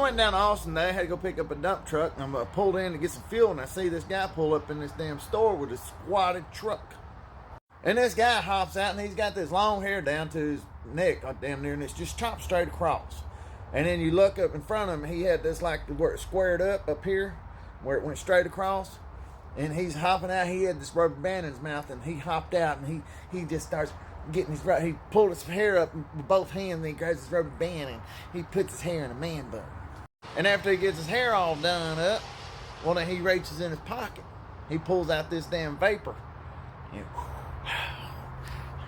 went down to Austin today. I had to go pick up a dump truck. And I pulled in to get some fuel, and I see this guy pull up in this damn store with a squatted truck. And this guy hops out, and he's got this long hair down to his neck, down there, and it's just chopped straight across. And then you look up in front of him, he had this like where it squared up here, where it went straight across. And he's hopping out. He had this rubber band in his mouth, and he hopped out, and he just starts getting his, he pulled his hair up with both hands, and he grabs his rubber band, and he puts his hair in a man bun. And after he gets his hair all done up, well, then he reaches in his pocket. He pulls out this damn vapor. And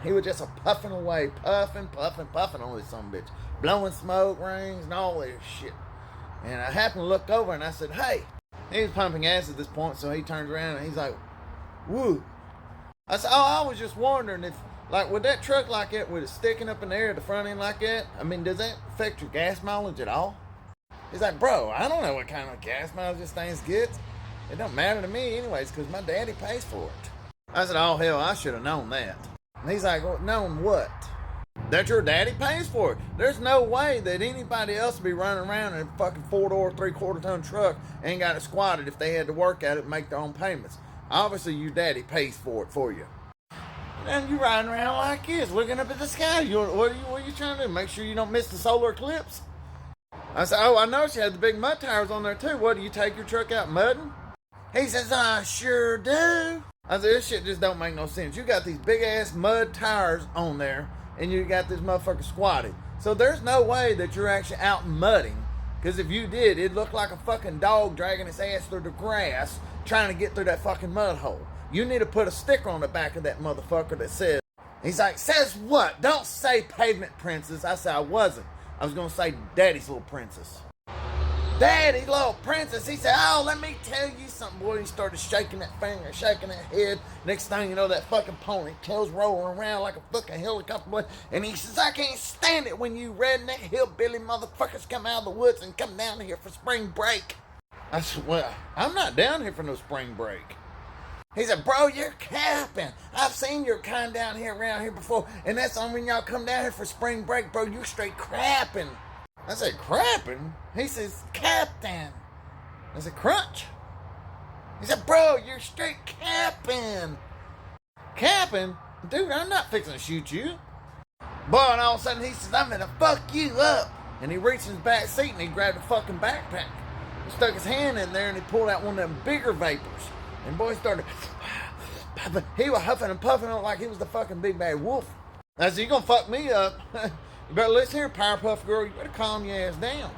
he was just puffing away, puffing on this son of a bitch, blowing smoke rings and all this shit. And I happened to look over, and I said, hey. He was pumping gas at this point, so he turns around, and he's like, woo. I said, oh, I was just wondering if, like, with that truck like that, with it sticking up in the air at the front end like that, I mean, does that affect your gas mileage at all? He's like, bro, I don't know what kind of gas mileage this thing gets. It don't matter to me anyways, because my daddy pays for it. I said, oh, hell, I should have known that. And he's like, well, known what? That your daddy pays for it. There's no way that anybody else would be running around in a fucking 4-door, 3/4-ton truck and got it squatted if they had to work at it and make their own payments. Obviously, your daddy pays for it for you. And you riding around like this, looking up at the sky. What are you trying to do? Make sure you don't miss the solar eclipse? I said, oh, I noticed you had the big mud tires on there too. What, do you take your truck out mudding? He says, I sure do. I said, this shit just don't make no sense. You got these big ass mud tires on there, and you got this motherfucker squatted. So there's no way that you're actually out mudding. Because if you did, it'd look like a fucking dog dragging its ass through the grass trying to get through that fucking mud hole. You need to put a sticker on the back of that motherfucker that says, he's like, says what? Don't say pavement princess. I said, I wasn't. I was going to say daddy's little princess. Daddy's little princess. He said, oh, let me tell you something, boy. He started shaking that finger, shaking that head. Next thing you know, that fucking ponytail's rolling around like a fucking helicopter, boy. And he says, I can't stand it when you redneck hillbilly motherfuckers come out of the woods and come down here for spring break. I said, well, I'm not down here for no spring break. He said, bro, you're capping. I've seen your kind down here around here before, and that's only when y'all come down here for spring break, bro. You're straight crapping. I said, crapping? He says, captain. I said, crunch. He said, bro, you're straight capping. Capping? Dude, I'm not fixing to shoot you. Boy, and all of a sudden he says, I'm gonna fuck you up. And he reached in his back seat and he grabbed a fucking backpack. He stuck his hand in there and he pulled out one of them bigger vapors. And boy started, he was huffing and puffing on like he was the fucking big bad wolf. I said, you gonna fuck me up. You better listen here, Powerpuff Girl. You better calm your ass down.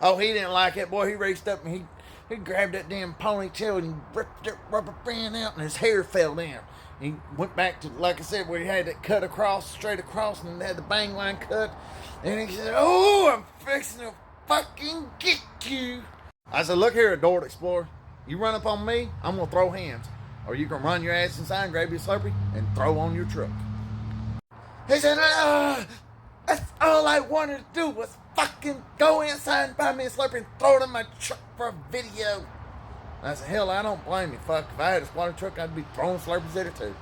Oh, he didn't like it. Boy, he reached up and he grabbed that damn ponytail and ripped that rubber band out and his hair fell down. He went back to, like I said, where he had it cut across, straight across, and had the bang line cut. And he said, oh, I'm fixing to fucking get you. I said, look here, Adult Explorer. You run up on me, I'm going to throw hands. Or you can run your ass inside and grab your Slurpee and throw on your truck. He said, that's all I wanted to do was fucking go inside and buy me a Slurpee and throw it in my truck for a video. I said, hell, I don't blame you. Fuck, if I had a squatter truck, I'd be throwing Slurpees at it too.